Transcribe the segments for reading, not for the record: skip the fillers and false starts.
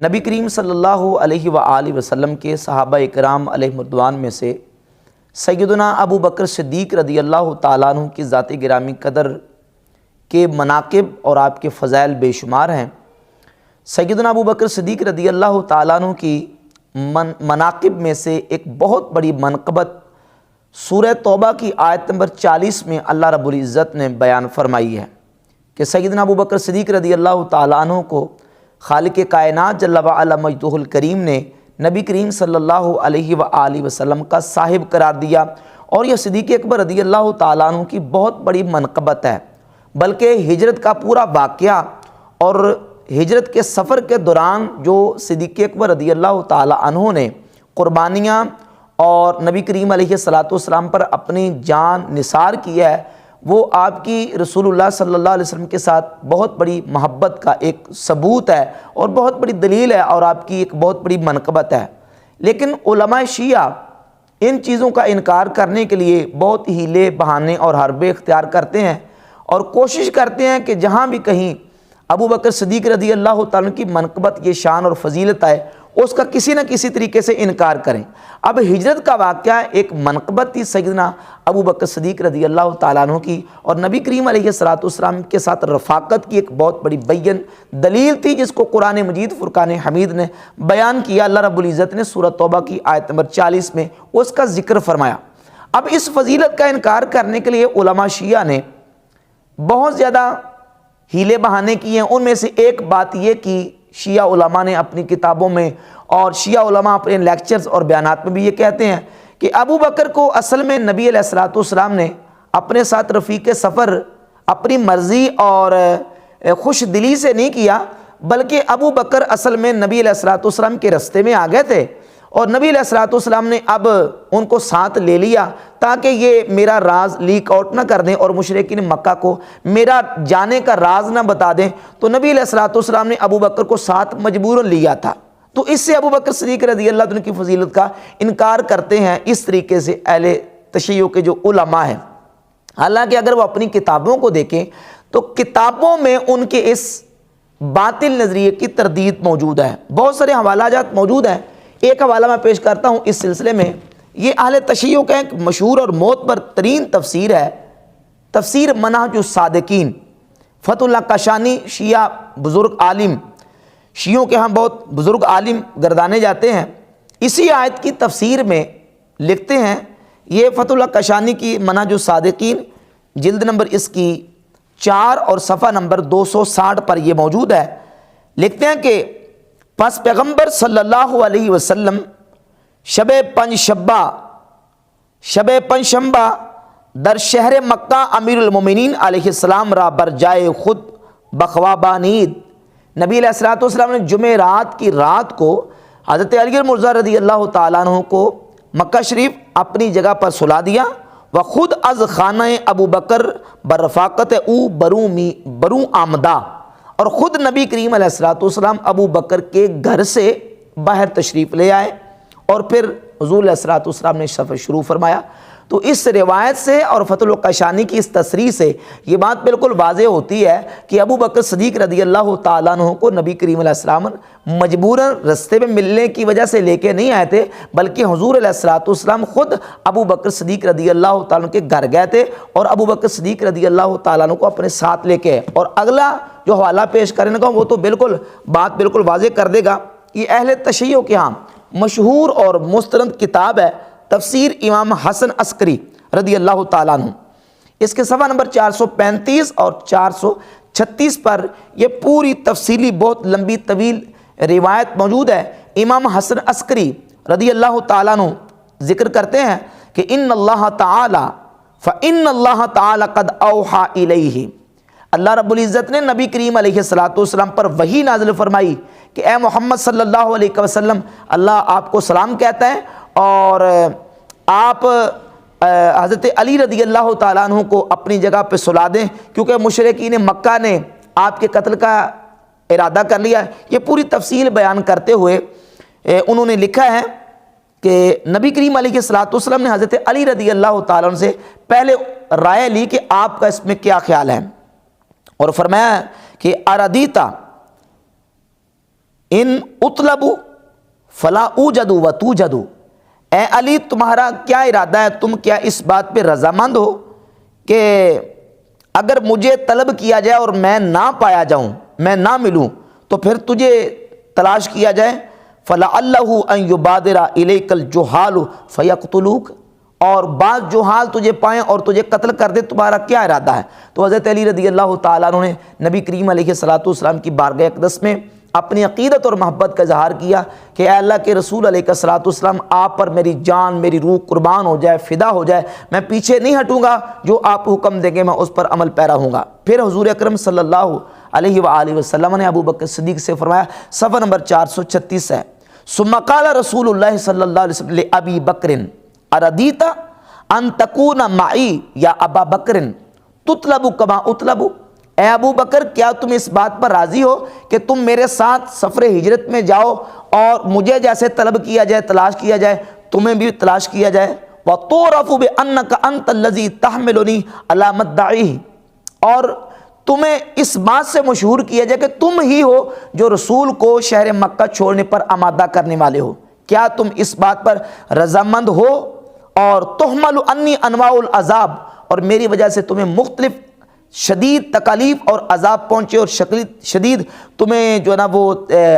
نبی کریم صلی اللہ علیہ وآلہ وسلم کے صحابہ اکرام علیہ رضوان میں سے سیدنا ابو بکر صدیق رضی اللہ تعالیٰ عنہ کی ذات گرامی قدر کے مناقب اور آپ کے فضائل بے شمار ہیں۔ سیدنا ابو بکر صدیق رضی اللہ تعالیٰ عنہ کی مناقب میں سے ایک بہت بڑی منقبت سورہ توبہ کی آیت نمبر 40 میں اللہ رب العزت نے بیان فرمائی ہے کہ سیدنا ابو بکر صدیق رضی اللہ تعالیٰ عنہ کو خالق کائنات جل وعلا مجدہ الکریم نے نبی کریم صلی اللہ علیہ وآلہ وسلم کا صاحب قرار دیا، اور یہ صدیق اکبر رضی اللہ تعالیٰ عنہ کی بہت بڑی منقبت ہے۔ بلکہ ہجرت کا پورا واقعہ اور ہجرت کے سفر کے دوران جو صدیق اکبر رضی اللہ تعالیٰ عنہ نے قربانیاں اور نبی کریم علیہ السلام پر اپنی جان نثار کی ہے، وہ آپ کی رسول اللہ صلی اللہ علیہ وسلم کے ساتھ بہت بڑی محبت کا ایک ثبوت ہے اور بہت بڑی دلیل ہے، اور آپ کی ایک بہت بڑی منقبت ہے۔ لیکن علماء شیعہ ان چیزوں کا انکار کرنے کے لیے بہت ہیلے بہانے اور حربے اختیار کرتے ہیں، اور کوشش کرتے ہیں کہ جہاں بھی کہیں ابو بکر صدیق رضی اللہ تعالیٰ کی منقبت، یہ شان اور فضیلت ہے، اس کا کسی نہ کسی طریقے سے انکار کریں۔ اب ہجرت کا واقعہ ایک منقبت تھی سیدنا ابو بکر صدیق رضی اللہ تعالیٰ عنہ کی، اور نبی کریم علیہ السلام کے ساتھ رفاقت کی ایک بہت بڑی بین دلیل تھی، جس کو قرآن مجید فرقان حمید نے بیان کیا۔ اللہ رب العزت نے سورہ توبہ کی آیت نمبر 40 میں اس کا ذکر فرمایا۔ اب اس فضیلت کا انکار کرنے کے لیے علماء شیعہ نے بہت زیادہ ہیلے بہانے کیے ہیں۔ ان میں سے ایک بات یہ کہ شیعہ علماء نے اپنی کتابوں میں اور شیعہ علماء اپنے لیکچرز اور بیانات میں بھی یہ کہتے ہیں کہ ابو بکر کو اصل میں نبی علیہ السلام نے اپنے ساتھ رفیق سفر اپنی مرضی اور خوش دلی سے نہیں کیا، بلکہ ابو بکر اصل میں نبی علیہ السلام کے رستے میں آ گئے تھے، اور نبی علیہ السلام نے اب ان کو ساتھ لے لیا تاکہ یہ میرا راز لیک آؤٹ نہ کر دیں اور مشرکین مکہ کو میرا جانے کا راز نہ بتا دیں۔ تو نبی علیہ السلام نے ابو بکر کو ساتھ مجبوراً لیا تھا۔ تو اس سے ابو بکر صدیق رضی اللہ عنہ کی فضیلت کا انکار کرتے ہیں اس طریقے سے اہل تشیع کے جو علماء ہیں۔ حالانکہ اگر وہ اپنی کتابوں کو دیکھیں تو کتابوں میں ان کے اس باطل نظریے کی تردید موجود ہے، بہت سارے حوالہ جات موجود ہیں۔ ایک حوالہ میں پیش کرتا ہوں اس سلسلے میں۔ یہ اہل تشیع کا ایک مشہور اور معتبر ترین تفسیر ہے، تفسیر منہج الصادقین، فتح اللہ کاشانی، شیعہ بزرگ عالم، شیعوں کے ہاں بہت بزرگ عالم گردانے جاتے ہیں۔ اسی آیت کی تفسیر میں لکھتے ہیں، یہ فتح اللہ کاشانی کی منہج الصادقین جلد نمبر اس کی 4 اور صفحہ نمبر 260 پر یہ موجود ہے۔ لکھتے ہیں کہ پس پیغمبر صلی اللہ علیہ وسلم شب پنجشنبہ در شہر مکہ امیر المومنین علیہ السلام را بر جائے خود بخوابانید، نبی علیہ السلام نے جمعرات کی رات کو حضرت علی مرضی رضی اللہ تعالیٰ عنہ کو مکہ شریف اپنی جگہ پر سلا دیا، و خود از خانہ ابو بکر برفاقت او برو آمدہ، اور خود نبی کریم علیہ السلام ابو بکر کے گھر سے باہر تشریف لے آئے، اور پھر حضور علیہ السلام نے سفر شروع فرمایا۔ تو اس روایت سے اور فتح الکاشانی کی اس تصریح سے یہ بات بالکل واضح ہوتی ہے کہ ابو بکر صدیق رضی اللہ تعالیٰ عنہ کو نبی کریم علیہ السلام مجبوراً رستے میں ملنے کی وجہ سے لے کے نہیں آئے تھے، بلکہ حضور علیہ السلام خود ابو بکر صدیق رضی اللہ تعالیٰ عنہ کے گھر گئے تھے، اور ابو بکر صدیق رضی اللہ تعالیٰ عنہ کو اپنے ساتھ لے کے آئے۔ اور اگلا جو حوالہ پیش کرنے کا وہ تو بات بالکل واضح کر دے گا۔ یہ اہل تشیع کے ہاں مشہور اور مستند کتاب ہے، تفسیر امام حسن عسکری رضی اللہ تعالیٰ عنہ۔ اس کے صفحہ نمبر 435 اور 436 پر یہ پوری تفصیلی بہت لمبی طویل روایت موجود ہے۔ امام حسن عسکری رضی اللہ تعالیٰ عنہ ذکر کرتے ہیں کہ ان اللہ تعالی قد اوحى الیہ، اللہ رب العزت نے نبی کریم علیہ السلام پر وحی نازل فرمائی کہ اے محمد صلی اللہ علیہ وسلم، اللہ آپ کو سلام کہتا ہے، اور آپ حضرت علی رضی اللہ تعالیٰ عنہ کو اپنی جگہ پہ سلا دیں، کیونکہ مشرکین مکہ نے آپ کے قتل کا ارادہ کر لیا۔ یہ پوری تفصیل بیان کرتے ہوئے انہوں نے لکھا ہے کہ نبی کریم علیہ السلام نے حضرت علی رضی اللہ تعالیٰ عنہ سے پہلے رائے لی کہ آپ کا اس میں کیا خیال ہے، اور فرمایا کہ اردیتا ان اطلبو فلا اوجدو و توجدو، اے علی تمہارا کیا ارادہ ہے، تم کیا اس بات پہ رضامند ہو کہ اگر مجھے طلب کیا جائے اور میں نہ پایا جاؤں، میں نہ ملوں، تو پھر تجھے تلاش کیا جائے؟ فَلَعَلَّهُ أَن يُبَادِرَ إِلَيْكَ الْجُهَّالُ فَيَقْتُلُوكَ، اور بعض جہال تجھے پائیں اور تجھے قتل کر دے، تمہارا کیا ارادہ ہے؟ تو حضرت علی رضی اللہ تعالیٰ عنہ نے نبی کریم علیہ السلام کی بارگاہ اقدس میں اپنی عقیدت اور محبت کا اظہار کیا کہ اے اللہ کے رسول علیہ السلام، آپ پر میری جان، میری روح قربان ہو جائے، فدا ہو جائے، میں پیچھے نہیں ہٹوں گا، جو آپ حکم دیں گے میں اس پر عمل پیرا ہوں گا۔ پھر حضور اکرم صلی اللہ علیہ وآلہ وسلم نے ابو بکر صدیق سے فرمایا، صفحہ نمبر 436 ہے، ثم قال رسول اللہ صلی اللہ علیہ وسلم لأبی بکر اردیت ان تکون معی یا ابا بکر تطلب کما اطلب، اے ابو بکر کیا تم اس بات پر راضی ہو کہ تم میرے ساتھ سفر ہجرت میں جاؤ اور مجھے جیسے طلب کیا جائے، تلاش کیا جائے، تمہیں بھی تلاش کیا جائے؟ وَتُعْرَفُ بِأَنَّكَ أَنْتَ الَّذِي تَحْمِلُنِي عَلَى مَدَّعِهِ، اور تمہیں اس بات سے مشہور کیا جائے کہ تم ہی ہو جو رسول کو شہر مکہ چھوڑنے پر آمادہ کرنے والے ہو۔ کیا تم اس بات پر رضامند ہو؟ اور تحمل انی انواع العذاب، اور میری وجہ سے تمہیں مختلف شدید تکالیف اور عذاب پہنچے اور شدید تمہیں جو ہے نا وہ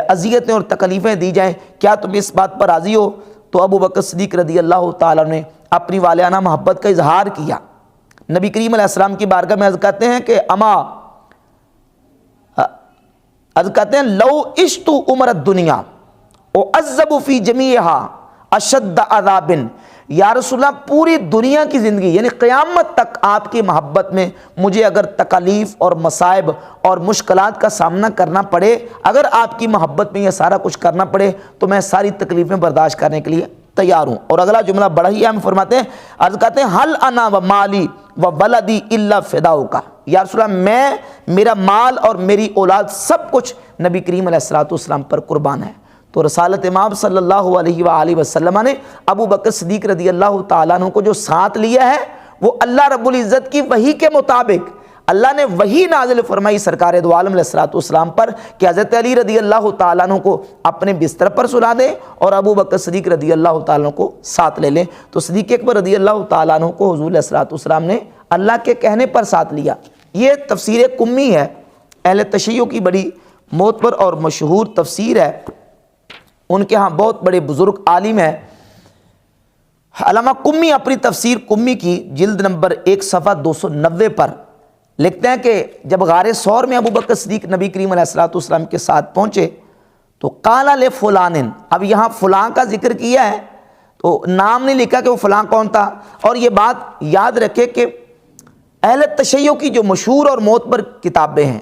اذیتیں اور تکلیفیں دی جائیں، کیا تم اس بات پر راضی ہو؟ تو ابو بکر صدیق رضی اللہ تعالیٰ نے اپنی والہانہ محبت کا اظہار کیا۔ نبی کریم علیہ السلام کی بارگاہ میں عرض کرتے ہیں کہ کہتے ہیں لو عشت عمر الدنیا اعذب فی جمیعہا اشد عذاب، یا رسول اللہ پوری دنیا کی زندگی یعنی قیامت تک آپ کی محبت میں مجھے اگر تکالیف اور مصائب اور مشکلات کا سامنا کرنا پڑے، اگر آپ کی محبت میں یہ سارا کچھ کرنا پڑے تو میں ساری تکلیفیں برداشت کرنے کے لیے تیار ہوں۔ اور اگلا جملہ بڑا ہی اہم فرماتے ہیں، عرض کرتے ہیں حل انا و مالی و ولدی الا فداؤک، یا رسول اللہ میں، میرا مال اور میری اولاد سب کچھ نبی کریم علیہ السلام پر قربان ہے۔ تو رسالت امام صلی اللہ علیہ وآلہ وسلم نے ابو بکر صدیق رضی اللہ تعالیٰ عنہ کو جو ساتھ لیا ہے وہ اللہ رب العزت کی وحی کے مطابق اللہ نے وحی نازل فرمائی سرکار دو عالم علیہ السلام پر کہ حضرت علی رضی اللہ تعالیٰ عنہ کو اپنے بستر پر سلا دیں اور ابو بکر صدیق رضی اللہ تعالیٰ عنہ کو ساتھ لے لیں۔ تو صدیق اکبر رضی اللہ تعالیٰ عنہ کو حضور علیہ السلام نے اللہ کے کہنے پر ساتھ لیا۔ یہ تفسیر کمی ہے، اہل تشیع کی بڑی معتبر اور مشہور تفسیر ہے، ان کے ہاں بہت بڑے بزرگ عالم ہیں۔ علامہ قمی اپنی تفسیر قمی کی جلد نمبر 1 صفحہ 290 پر لکھتے ہیں کہ جب غار ثور میں ابو بکر صدیق نبی کریم علیہ السلام کے ساتھ پہنچے تو قال لفلان، اب یہاں فلاں کا ذکر کیا ہے تو نام نہیں لکھا کہ وہ فلاں کون تھا۔ اور یہ بات یاد رکھے کہ اہل تشیع کی جو مشہور اور معتبر کتابیں ہیں،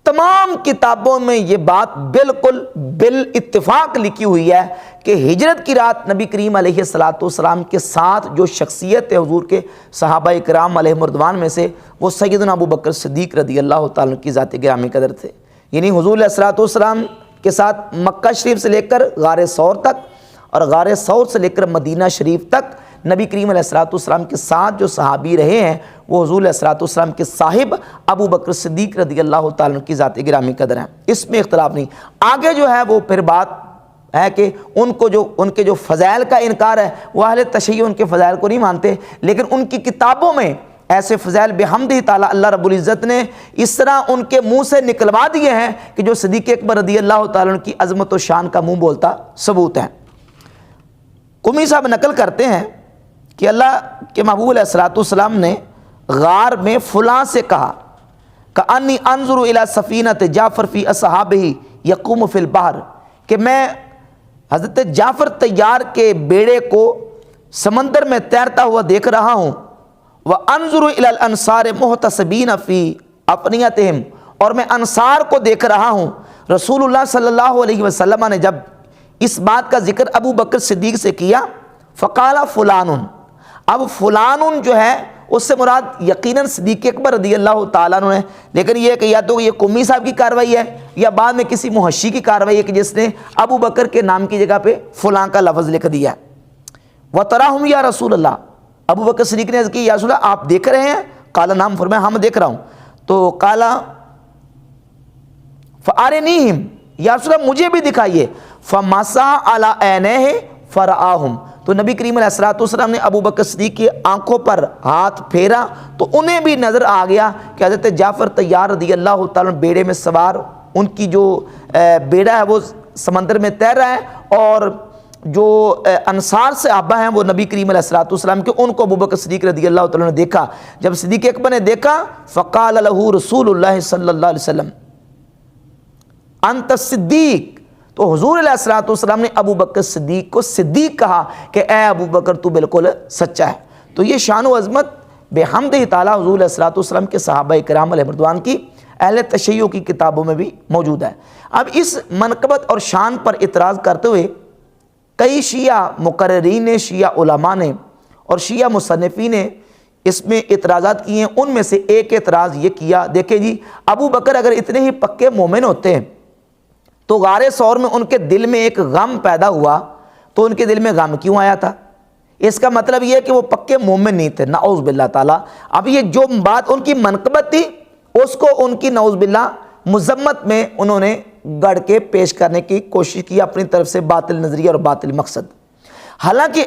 تمام کتابوں میں یہ بات بالکل بالاتفاق لکھی ہوئی ہے کہ ہجرت کی رات نبی کریم علیہ السلام کے ساتھ جو شخصیت ہے حضور کے صحابہ کرام علیہ رضوان میں سے، وہ سیدنا ابو بکر صدیق رضی اللہ تعالیٰ کی ذات گرامی قدر تھے۔ یعنی حضور علیہ السلام کے ساتھ مکہ شریف سے لے کر غار ثور تک اور غار ثور سے لے کر مدینہ شریف تک نبی کریم علیہ السلام کے ساتھ جو صحابی رہے ہیں وہ حضور علیہ السلام کے صاحب ابو بکر صدیق رضی اللہ تعالیٰ کی ذات گرامی قدر ہیں، اس میں اختلاف نہیں۔ آگے جو ہے وہ پھر بات ہے کہ ان کے جو فضائل کا انکار ہے، وہ اہل تشیع ان کے فضائل کو نہیں مانتے، لیکن ان کی کتابوں میں ایسے فضائل بحمدہ تعالیٰ اللہ رب العزت نے اس طرح ان کے منہ سے نکلوا دیے ہیں کہ جو صدیق اکبر رضی اللہ تعالیٰ کی عظمت و شان کا منہ بولتا ثبوت ہے۔ قمی صاحب نقل کرتے ہیں کہ اللہ کے محبوب علیہ السلام نے غار میں فلاں سے کہا کأنی انظر الی سفینۃ جعفر فی اصحابہ یقوم فی البحر، کہ میں حضرت جعفر طیار کے بیڑے کو سمندر میں تیرتا ہوا دیکھ رہا ہوں، وانظر الی الانصار محتسبین فی افنیتہم، اور میں انصار کو دیکھ رہا ہوں۔ رسول اللہ صلی اللہ علیہ وسلم نے جب اس بات کا ذکر ابو بکر صدیق سے کیا، فقال فلان، اب فلان جو ہے اس سے مراد یقیناً صدیق اکبر رضی اللہ تعالیٰ عنہ ہے، لیکن یہ کہ یا تو یہ قمی صاحب کی کاروائی ہے یا بعد میں کسی محشی کی کاروائی ہے کہ جس نے ابو بکر کے نام کی جگہ پہ فلاں کا لفظ لکھ دیا ہے۔ وَتَرَاهُمْ یا رسول اللہ، ابو بکر صدیق نے عرض کی یا رسول اللہ آپ دیکھ رہے ہیں؟ قال نعم، فرمایا ہم دیکھ رہا ہوں۔ تو قال فَأَرِنِيهِمْ، یا رسول اللہ مجھے بھی دکھائیے۔ فَمَسَحَ عَلَىٰ عَيْنَيْهِ فَرَآهُمْ، تو نبی کریم علیہ السلام نے ابو بکر صدیق کی آنکھوں پر ہاتھ پھیرا تو انہیں بھی نظر آ گیا کہ حضرت جعفر طیار رضی اللہ تعالیٰ بیڑے میں سوار، ان کی جو بیڑا ہے وہ سمندر میں تیر رہا ہے، اور جو انصار صحابہ ہیں وہ نبی کریم علیہ السلام کے، ان کو ابو بکر صدیق رضی اللہ تعالیٰ نے دیکھا۔ جب صدیق اکبر نے دیکھا فقال له رسول اللہ صلی اللہ علیہ وسلم انت الصدیق، تو حضور علیہ السلام نے ابو بکر صدیق کو صدیق کہا کہ اے ابو بکر تو بالکل سچا ہے۔ تو یہ شان و عظمت بحمدہ تعالیٰ حضور علیہ السلام کے صحابہ کرام علیہ رضوان کی اہل تشیع کی کتابوں میں بھی موجود ہے۔ اب اس منقبت اور شان پر اعتراض کرتے ہوئے کئی شیعہ مقررین نے، شیعہ علماء نے اور شیعہ مصنفین نے اس میں اعتراضات کیے ہیں۔ ان میں سے ایک اعتراض یہ کیا، دیکھیں جی، ابو بکر اگر اتنے ہی پکے مومن ہوتے ہیں تو غار ثور میں ان کے دل میں ایک غم پیدا ہوا تو ان کے دل میں غم کیوں آیا تھا؟ اس کا مطلب یہ ہے کہ وہ پکے مومن نہیں تھے، نعوذ باللہ تعالیٰ۔ اب یہ جو بات ان کی منقبت تھی اس کو ان کی نعوذ باللہ مذمت میں انہوں نے گڑھ کے پیش کرنے کی کوشش کی اپنی طرف سے، باطل نظریہ اور باطل مقصد۔ حالانکہ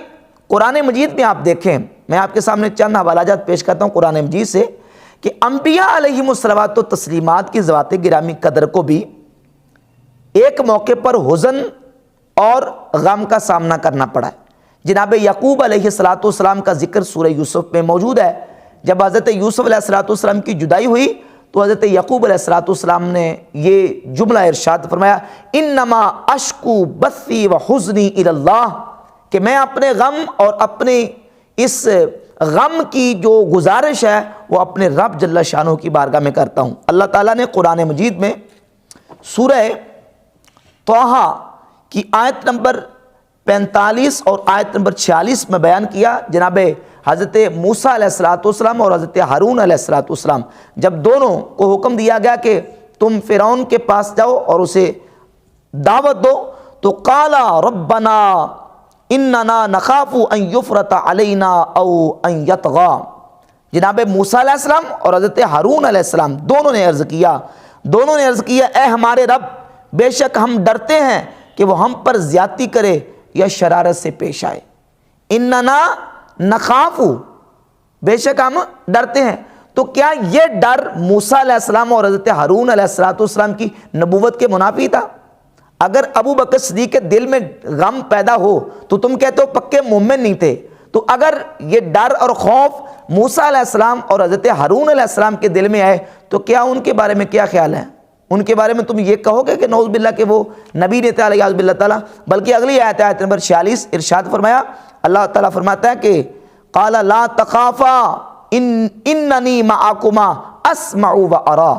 قرآن مجید میں آپ دیکھیں، میں آپ کے سامنے چند حوالہ جات پیش کرتا ہوں قرآن مجید سے، کہ انبیاء علیہم الصلوات و تسلیمات کی ذوات گرامی قدر کو بھی ایک موقع پر حزن اور غم کا سامنا کرنا پڑا ہے۔ جناب یعقوب علیہ السلام کا ذکر سورہ یوسف میں موجود ہے۔ جب حضرت یوسف علیہ السلام کی جدائی ہوئی تو حضرت یعقوب علیہ السلام نے یہ جملہ ارشاد فرمایا، انما اشکو بثی و حزنی الی اللہ، کہ میں اپنے غم اور اپنے اس غم کی جو گزارش ہے وہ اپنے رب جل شانہ کی بارگاہ میں کرتا ہوں۔ اللہ تعالیٰ نے قرآن مجید میں سورہ طٰہٰ کی آیت نمبر 45 اور آیت نمبر 46 میں بیان کیا، جناب حضرت موسیٰ علیہ السلام اور حضرت ہارون علیہ السلام جب دونوں کو حکم دیا گیا کہ تم فرعون کے پاس جاؤ اور اسے دعوت دو، تو قالا ربنا اننا نخاف ان یفرط علینا او ان یطغی، جناب موسیٰ علیہ السلام اور حضرت ہارون علیہ السلام دونوں نے عرض کیا اے ہمارے رب، بے شک ہم ڈرتے ہیں کہ وہ ہم پر زیادتی کرے یا شرارت سے پیش آئے۔ اننا نخاف، بے شک ہم ڈرتے ہیں۔ تو کیا یہ ڈر موسیٰ علیہ السلام اور حضرت ہارون علیہ السلام کی نبوت کے منافی تھا؟ اگر ابو بکر صدیق کے دل میں غم پیدا ہو تو تم کہتے ہو پکے مومن نہیں تھے، تو اگر یہ ڈر اور خوف موسیٰ علیہ السلام اور حضرت ہارون علیہ السلام کے دل میں آئے تو کیا ان کے بارے میں کیا خیال ہے؟ ان کے بارے میں تم یہ کہو گے کہ نعوذ باللہ کہ وہ نبی نے تعالیٰ علیہ باللہ تعالیٰ؟ بلکہ اگلی آیت نمبر 46 ارشاد فرمایا، اللہ تعالیٰ فرماتا ہے کہ قال لا تخافا اننی معکما اسمع و ارا،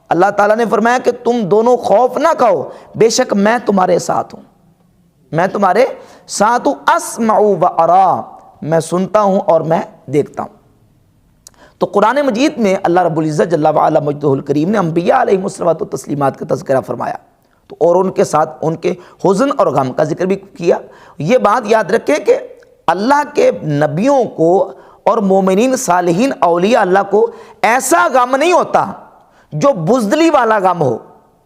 اللہ تعالیٰ نے فرمایا کہ تم دونوں خوف نہ کھاؤ، بے شک میں تمہارے ساتھ ہوں، اسمع و ارا، میں سنتا ہوں اور میں دیکھتا ہوں۔ تو قرآن مجید میں اللہ رب العزت جل وعلا مجدہ الکریم نے انبیاء علیہم الصلوۃ والتسلیمات کا تذکرہ فرمایا، تو اور ان کے ساتھ ان کے حزن اور غم کا ذکر بھی کیا۔ یہ بات یاد رکھیں کہ اللہ کے نبیوں کو اور مومنین صالحین اولیاء اللہ کو ایسا غم نہیں ہوتا جو بزدلی والا غم ہو،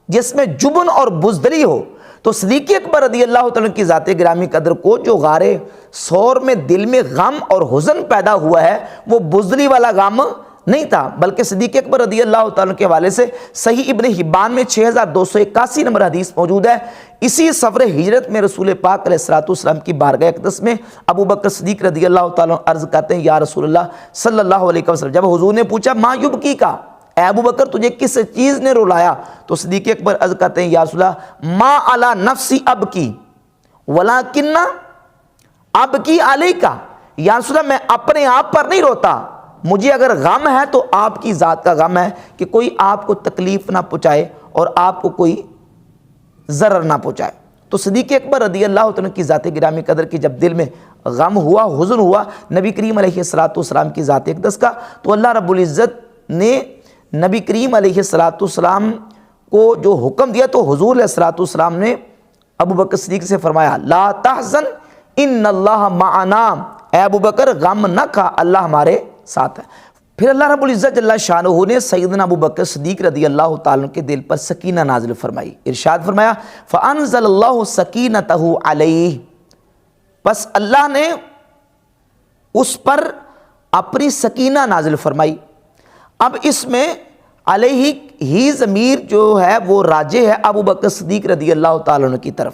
جس میں جبن اور بزدلی ہو۔ تو صدیق اکبر رضی اللہ تعالیٰ کی ذات گرامی قدر کو جو غار ثور میں دل میں غم اور حزن پیدا ہوا ہے وہ بزدلی والا غم نہیں تھا، بلکہ صدیق اکبر رضی اللہ تعالیٰ کے حوالے سے صحیح ابن حبان میں 6281 نمبر حدیث موجود ہے۔ اسی سفر ہجرت میں رسول پاک علیہ السلام کی بارگاہ اقدس میں ابو بکر صدیق رضی اللہ تعالیٰ عرض کرتے ہیں، یا رسول اللہ صلی اللہ علیہ وسلم، جب حضور نے پوچھا ما یبکی کا، اے ابو بکر تجھے کس چیز نے رلایا؟ تو صدیق اکبر عرض کرتے ہیں، یا رسول اللہ ما علی نفسی ابکی ولیکن ابکی علیکا، یا رسول اللہ میں اپنے آپ پر نہیں روتا، مجھے اگر غم ہے تو آپ کی ذات کا غم ہے کہ کوئی آپ کو تکلیف نہ پہنچائے اور آپ کو کوئی ضرر نہ پہنچائے۔ تو صدیق اکبر رضی اللہ تعالیٰ کی ذات گرامی قدر کی جب دل میں غم ہوا، حزن ہوا نبی کریم علیہ السلام کی ذات اقدس کا، تو اللہ رب العزت نے نبی کریم علیہ السلام کو جو حکم دیا تو حضور علیہ السلام نے ابو بکر صدیق سے فرمایا، لا تحزن ان اللہ معنا، اے ابو بکر غم نہ کھا، اللہ ہمارے ساتھ ہے۔ پھر اللہ رب العزت جل شانہ نے سیدنا ابو بکر صدیق رضی اللہ تعالیٰ عنہ کے دل پر سکینہ نازل فرمائی. ارشاد فرمایا فَأَنزَلَ اللَّهُ سَكِينَتَهُ عَلَيْهِ، پس اللہ نے اس پر اپنی سکینہ نازل فرمائی. اب اس میں علیہ ہی ضمیر جو ہے وہ راجع ہے ابو بکر صدیق رضی اللہ تعالیٰ عنہ کی طرف،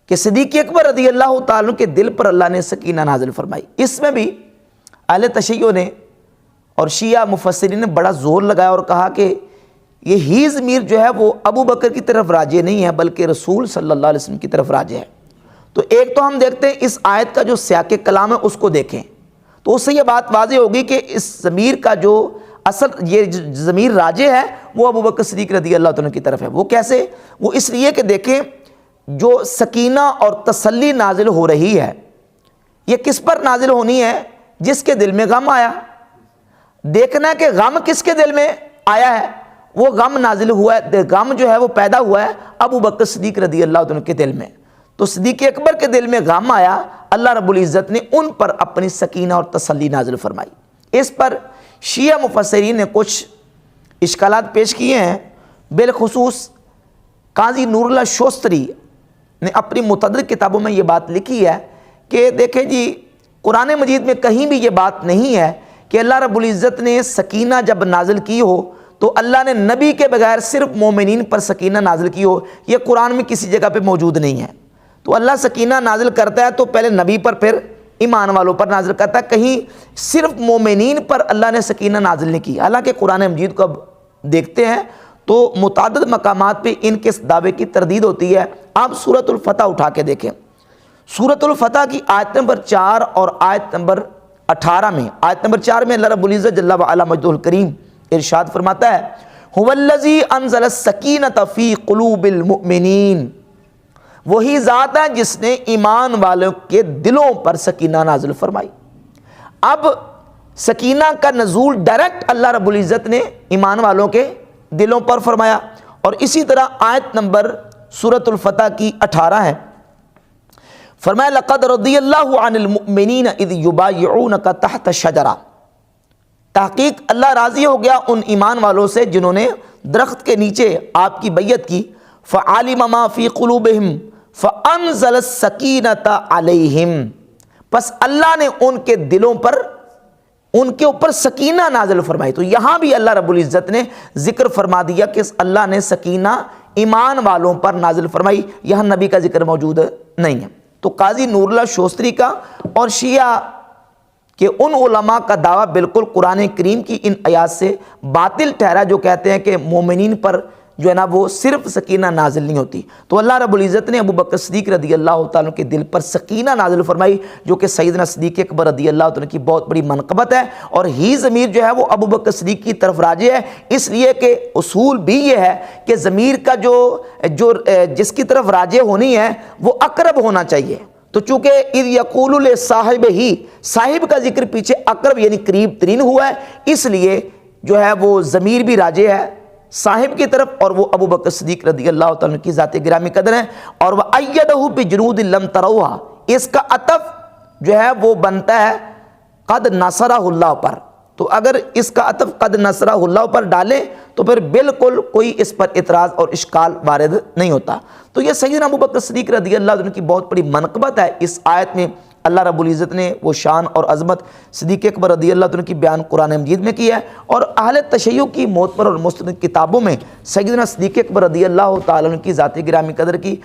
کہ صدیق اکبر رضی اللہ تعالیٰ عنہ کے دل پر اللہ نے سکینہ نازل فرمائی. اس میں بھی اہل تشیع نے اور شیعہ مفسرین نے بڑا زور لگایا اور کہا کہ یہ ہی ضمیر جو ہے وہ ابو بکر کی طرف راجع نہیں ہے بلکہ رسول صلی اللہ علیہ وسلم کی طرف راجع ہے. تو ایک تو ہم دیکھتے ہیں اس آیت کا جو سیاق کلام ہے اس کو دیکھیں تو اس سے یہ بات واضح ہوگی کہ اس ضمیر کا جو اصل یہ ضمیر راجع ہے وہ ابو بکر صدیق رضی اللہ تعالیٰ کی طرف ہے. وہ کیسے؟ وہ اس لیے کہ دیکھیں جو سکینہ اور تسلی نازل ہو رہی ہے یہ کس پر نازل ہونی ہے؟ جس کے دل میں غم آیا. دیکھنا ہے کہ غم کس کے دل میں آیا ہے، وہ غم نازل ہوا ہے، غم جو ہے وہ پیدا ہوا ہے ابو بکر صدیق رضی اللہ عنہ کے دل میں. تو صدیق اکبر کے دل میں غم آیا، اللہ رب العزت نے ان پر اپنی سکینہ اور تسلی نازل فرمائی. اس پر شیعہ مفسرین نے کچھ اشکالات پیش کیے ہیں. بالخصوص قاضی نور اللہ شوستری نے اپنی متعدد کتابوں میں یہ بات لکھی ہے کہ دیکھیں جی قرآن مجید میں کہیں بھی یہ بات نہیں ہے کہ اللہ رب العزت نے سکینہ جب نازل کی ہو تو اللہ نے نبی کے بغیر صرف مومنین پر سکینہ نازل کی ہو. یہ قرآن میں کسی جگہ پہ موجود نہیں ہے. تو اللہ سکینہ نازل کرتا ہے تو پہلے نبی پر پھر ایمان والوں پر نازل کرتا ہے، کہیں صرف مومنین پر اللہ نے سکینہ نازل نہیں کی. حالانکہ قرآن مجید کو اب دیکھتے ہیں تو متعدد مقامات پہ ان کے دعوے کی تردید ہوتی ہے. آپ سورۃ الفتح اٹھا کے دیکھیں. سورۃ الفتح کی آیت نمبر 4 اور آیت نمبر 18 میں، آیت نمبر 4 میں اللہ رب العزت جل وعلا مجدہ الکریم ارشاد فرماتا ہے هو الذی انزل السکینۃ فی قلوب المؤمنین، وہی ذات ہے جس نے ایمان والوں کے دلوں پر سکینہ نازل فرمائی. اب سکینہ کا نزول ڈائریکٹ اللہ رب العزت نے ایمان والوں کے دلوں پر فرمایا. اور اسی طرح آیت نمبر سورۃ الفتح کی 18 ہے، فرمایا لقد رضی اللہ عن المؤمنین اذ یبایعونک تحت الشجرہ، تحقیق اللہ راضی ہو گیا ان ایمان والوں سے جنہوں نے درخت کے نیچے آپ کی بیعت کی. فعلم ما فی قلوبہم فانزل السکینۃ علیہم، پس اللہ نے ان کے دلوں پر ان کے اوپر سکینہ نازل فرمائی. تو یہاں بھی اللہ رب العزت نے ذکر فرما دیا کہ اللہ نے سکینہ ایمان والوں پر نازل فرمائی، یہاں نبی کا ذکر موجود نہیں ہے. تو قاضی نور اللہ شوستری کا اور شیعہ کہ ان علماء کا دعویٰ بالکل قرآن کریم کی ان آیات سے باطل ٹھہرا جو کہتے ہیں کہ مومنین پر جو ہے نا وہ صرف سکینہ نازل نہیں ہوتی. تو اللہ رب العزت نے ابو بکر صدیق رضی اللہ تعالیٰ کے دل پر سکینہ نازل فرمائی جو کہ سیدنا صدیق اکبر رضی اللہ تعالیٰ کی بہت بڑی منقبت ہے. اور ہی ضمیر جو ہے وہ ابو بکر صدیق کی طرف راجع ہے، اس لیے کہ اصول بھی یہ ہے کہ ضمیر کا جو جس کی طرف راجع ہونی ہے وہ اقرب ہونا چاہیے. تو چونکہ اذ یقول لصاحب ہی، صاحب کا ذکر پیچھے اقرب یعنی قریب ترین ہوا ہے، اس لیے جو ہے وہ ضمیر بھی راجع ہے صاحب کی طرف، اور وہ ابو بکر صدیق رضی اللہ تعالیٰ کی ذات گرامی قدر ہے. اور وَأَيَّدَهُ بِجُنُودٍ لَمْ تَرَوْهَا، اس کا عطف جو ہے وہ بنتا ہے قد نصرہ اللہ پر. تو اگر اس کا عطف قد نصرہ اللہ پر ڈالیں تو پھر بالکل کوئی اس پر اعتراض اور اشکال وارد نہیں ہوتا. تو یہ سیدنا ابو بکر صدیق رضی اللہ عنہ کی بہت بڑی منقبت ہے. اس آیت میں اللہ رب العزت نے وہ شان اور عظمت صدیق اکبر رضی اللہ عنہ کی بیان قرآن مجید میں کی ہے. اور اہل تشیع کی معتبر اور مستند کتابوں میں سیدنا صدیق اکبر رضی اللہ تعالیٰ عنہ کی ذات گرامی قدر کی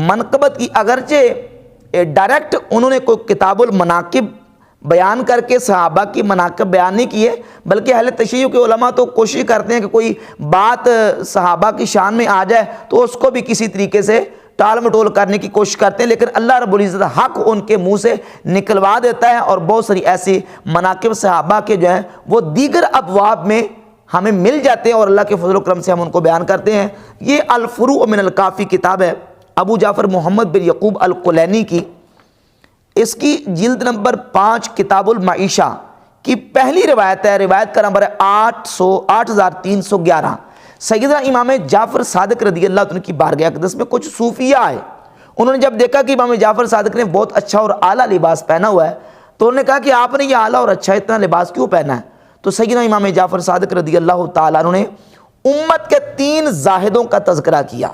منقبت کی، اگرچہ ڈائریکٹ انہوں نے کوئی کتاب المناقب بیان کر کے صحابہ کی مناقب بیان نہیں کیے، بلکہ اہل تشیع کے علماء تو کوشش کرتے ہیں کہ کوئی بات صحابہ کی شان میں آ جائے تو اس کو بھی کسی طریقے سے ٹال مٹول کرنے کی کوشش کرتے ہیں، لیکن اللہ رب العزت حق ان کے منہ سے نکلوا دیتا ہے. اور بہت ساری ایسی مناقب صحابہ کے جو ہیں وہ دیگر ابواب میں ہمیں مل جاتے ہیں اور اللہ کے فضل و کرم سے ہم ان کو بیان کرتے ہیں. یہ الفروع من الکافی کتاب ہے ابو جعفر محمد بن یعقوب الکلینی کی، اس کی جلد نمبر 5 کتاب المعیشہ کی پہلی روایت ہے، روایت کا نمبر ہے 8311. سیدنا امام جعفر صادق رضی اللہ عنہ کی بارگاہ اقدس میں کچھ صوفیہ آئے. انہوں نے جب دیکھا کہ امام جعفر صادق نے بہت اچھا اور اعلیٰ لباس پہنا ہوا ہے تو انہوں نے کہا کہ آپ نے یہ اعلیٰ اور اچھا اتنا لباس کیوں پہنا ہے؟ تو سیدنا امام جعفر صادق رضی اللہ تعالیٰ عنہ نے امت کے 3 زاہدوں کا تذکرہ کیا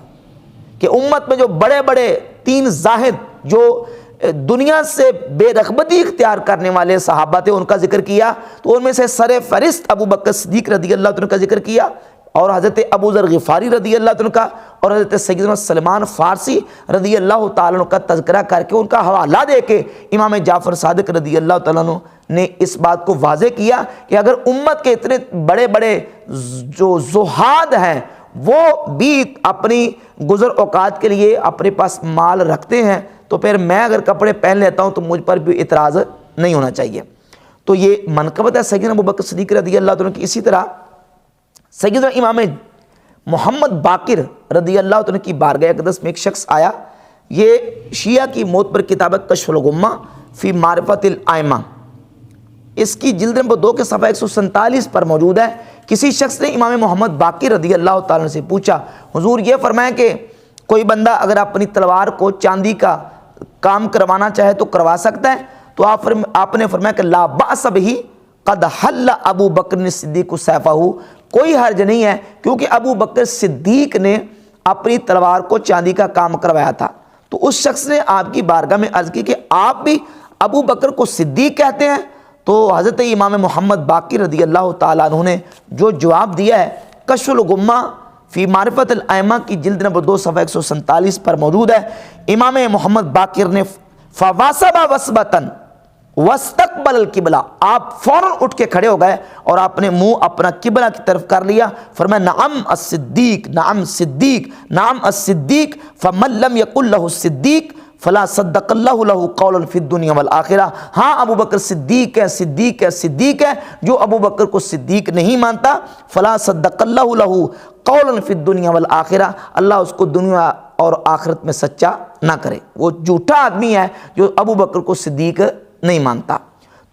کہ امت میں جو بڑے بڑے 3 زاہد جو دنیا سے بے رغبتی اختیار کرنے والے صحابہ تھے ان کا ذکر کیا، تو ان میں سے سر فہرست ابو بکر صدیق رضی اللہ عنہ کا ذکر کیا، اور حضرت ابو ذر غفاری رضی اللہ عنہ کا، اور حضرت سیدنا سلمان فارسی رضی اللہ تعالیٰ عنہ کا تذکرہ کر کے ان کا حوالہ دے کے امام جعفر صادق رضی اللہ تعالیٰ عنہ نے اس بات کو واضح کیا کہ اگر امت کے اتنے بڑے بڑے جو زہاد ہیں وہ بھی اپنی گزر اوقات کے لیے اپنے پاس مال رکھتے ہیں تو پھر میں اگر کپڑے پہن لیتا ہوں تو مجھ پر بھی اعتراض نہیں ہونا چاہیے۔ تو یہ منقبت ہے سیدنا ابو بکر صدیق رضی اللہ عنہ کی۔ اسی طرح سیدنا امام محمد باقر رضی اللہ عنہ کی بارگاہ اقدس میں ایک شخص آیا، یہ شیعہ کی موت پر کتاب کشف الغمہ فی معرفت الائمہ، اس کی جلد نمبر 2 کے صفحہ 147 پر موجود ہے۔ کسی شخص نے امام محمد باقر رضی اللہ تعالیٰ عنہ سے پوچھا، حضور یہ فرمایا کہ کوئی بندہ اگر اپنی تلوار کو چاندی کا کام کروانا چاہے تو کروا سکتا ہے؟ تو آپ نے فرمایا کہ لا باس بہ قد حل ابو بکر صدیق سیفہ، کوئی حرج نہیں ہے کیونکہ ابو بکر صدیق نے اپنی تلوار کو چاندی کا کام کروایا تھا۔ تو اس شخص نے آپ کی بارگاہ میں عرض کی کہ آپ بھی ابو بکر کو صدیق کہتے ہیں؟ تو حضرت امام محمد باقر رضی اللہ تعالیٰ عنہ نے جو جواب دیا ہے کشف الغمہ فی معرفت الائمہ کی جلد نمبر 2 صفحہ 147 پر موجود ہے۔ امام محمد باقر نے فواصب وثبتاً واستقبل القبلہ، آپ فوراً اٹھ کے کھڑے ہو گئے اور آپ نے منہ اپنا قبلہ کی طرف کر لیا، فرمایا نعم الصدیق، نعم صدیق، نعم الصدیق، فمن لم یقل لہ الصدیق فلا صدق اللہ لہ قولا فی الدنیا والآخرہ، ہاں ابو بکر صدیق ہے، صدیق ہے، صدیق ہے، جو ابو بکر کو صدیق نہیں مانتا فلا صدق اللہ لہ قولا فی الدنیا والآخرہ، اللہ اس کو دنیا اور آخرت میں سچا نہ کرے، وہ جھوٹا آدمی ہے جو ابو بکر کو صدیق نہیں مانتا۔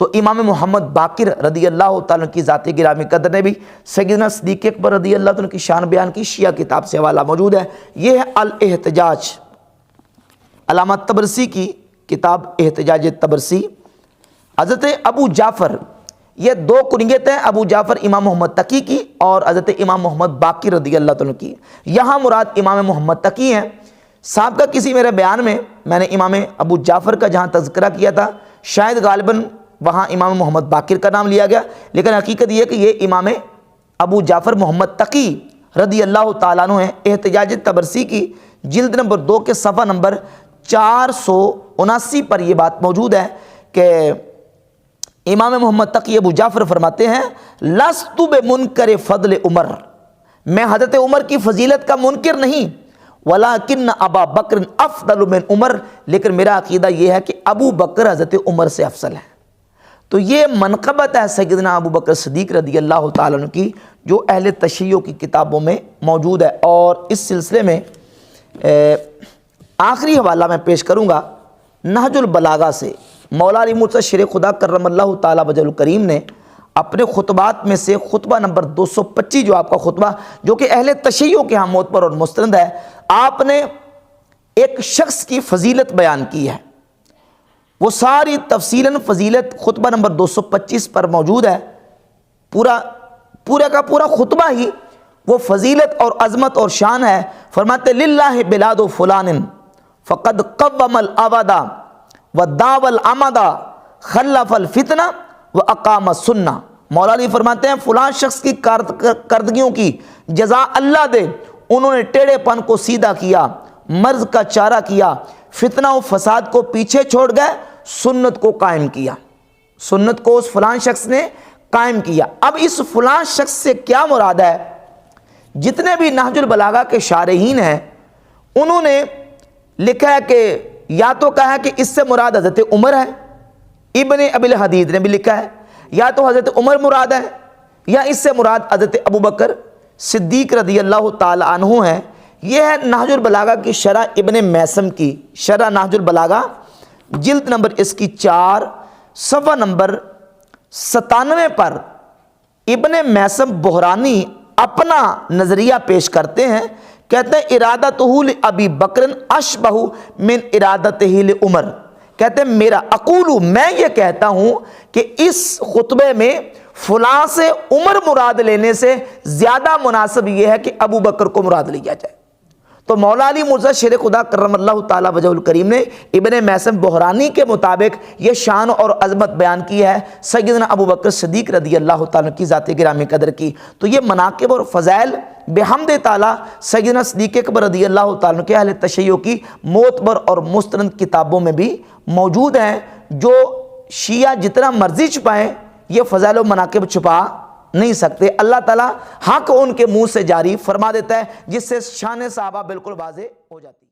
تو امام محمد باقر رضی اللہ تعالیٰ کی ذات گرامی قدر نے بھی سیدنا صدیق اکبر رضی اللہ عنہ کی شان بیان کی، شیعہ کتاب سے حوالہ موجود ہے۔ یہ ہے الاحتجاج، علامہ طبرسی کی کتاب احتجاج طبرسی۔ حضرت ابو جعفر، یہ 2 کنیت ہیں، ابو جعفر امام محمد تقی کی اور حضرت امام محمد باقر رضی اللہ عنہ کی۔ یہاں مراد امام محمد تقی ہیں۔ سابقہ کسی میرے بیان میں نے امام ابو جعفر کا جہاں تذکرہ کیا تھا شاید غالباً وہاں امام محمد باقر کا نام لیا گیا، لیکن حقیقت یہ کہ یہ امام ابو جعفر محمد تقی رضی اللہ تعالیٰ عنہ ہیں۔ احتجاج طبرسی کی جلد نمبر 2 کے صفحہ نمبر 479 پر یہ بات موجود ہے کہ امام محمد تقی ابو جعفر فرماتے ہیں لست بمنکر فضل عمر، میں حضرت عمر کی فضیلت کا منکر نہیں، ولیکن ابا بکر افضل من عمر، لیکن میرا عقیدہ یہ ہے کہ ابو بکر حضرت عمر سے افضل ہے۔ تو یہ منقبت ہے سیدنا ابو بکر صدیق رضی اللہ تعالیٰ عنہ کی جو اہل تشیع کی کتابوں میں موجود ہے۔ اور اس سلسلے میں آخری حوالہ میں پیش کروں گا نہج البلاغہ سے۔ مولا علی مرتضیٰ شیر خدا کرم اللہ تعالیٰ وجہ الکریم نے اپنے خطبات میں سے خطبہ نمبر 225 جو آپ کا خطبہ جو کہ اہل تشیع کے ہاں معتبر اور مستند ہے، آپ نے ایک شخص کی فضیلت بیان کی ہے، وہ ساری تفصیلاً فضیلت خطبہ نمبر 225 پر موجود ہے۔ پورا کا پورا خطبہ ہی وہ فضیلت اور عظمت اور شان ہے۔ فرماتے للہ بلاد فلان فقد قوم العبدا وداو العمدا خلف الفتنہ واقام السنہ۔ مولا علی فرماتے ہیں فلاں شخص کی کارکردگیوں کی جزا اللہ دے، انہوں نے ٹیڑھے پن کو سیدھا کیا، مرض کا چارہ کیا، فتنہ و فساد کو پیچھے چھوڑ گئے، سنت کو قائم کیا، سنت کو اس فلاں شخص نے قائم کیا۔ اب اس فلاں شخص سے کیا مراد ہے؟ جتنے بھی نہج البلاغہ کے شارحین ہیں انہوں نے لکھا ہے کہ یا تو کہا ہے کہ اس سے مراد حضرت عمر ہے، ابن ابی الحدید نے بھی لکھا ہے، یا تو حضرت عمر مراد ہے، یا اس سے مراد حضرت ابو بکر صدیق رضی اللہ تعالی عنہ ہے۔ یہ ہے نہج البلاغہ کی شرح ابن میثم کی، شرح نہج البلاغہ جلد نمبر اس کی 4 صفحہ نمبر 97 پر ابن میثم بحرانی اپنا نظریہ پیش کرتے ہیں، کہتے ہیں ارادتہ لابی بکر اشبہ من ارادتہ لعمر، کہتے ہیں میرا اقول، میں یہ کہتا ہوں کہ اس خطبے میں فلاں سے عمر مراد لینے سے زیادہ مناسب یہ ہے کہ ابو بکر کو مراد لیا جائے۔ تو مولا علی مرزا شیر خدا کرم اللہ تعالیٰ وجہ الکریم نے ابن میثم بحرانی کے مطابق یہ شان اور عظمت بیان کی ہے سیدنا ابو بکر صدیق رضی اللہ تعالیٰ کی ذات گرامی قدر کی۔ تو یہ مناقب اور فضائل بحمد تعالیٰ سیدنا صدیق اکبر رضی اللہ تعالیٰ کے اہل تشیع کی معتبر اور مستند کتابوں میں بھی موجود ہیں، جو شیعہ جتنا مرضی چھپائیں یہ فضائل و مناقب چھپا نہیں سکتے۔ اللہ تعالیٰ حق ان کے منہ سے جاری فرما دیتا ہے، جس سے شان صحابہ بالکل واضح ہو جاتی ہے۔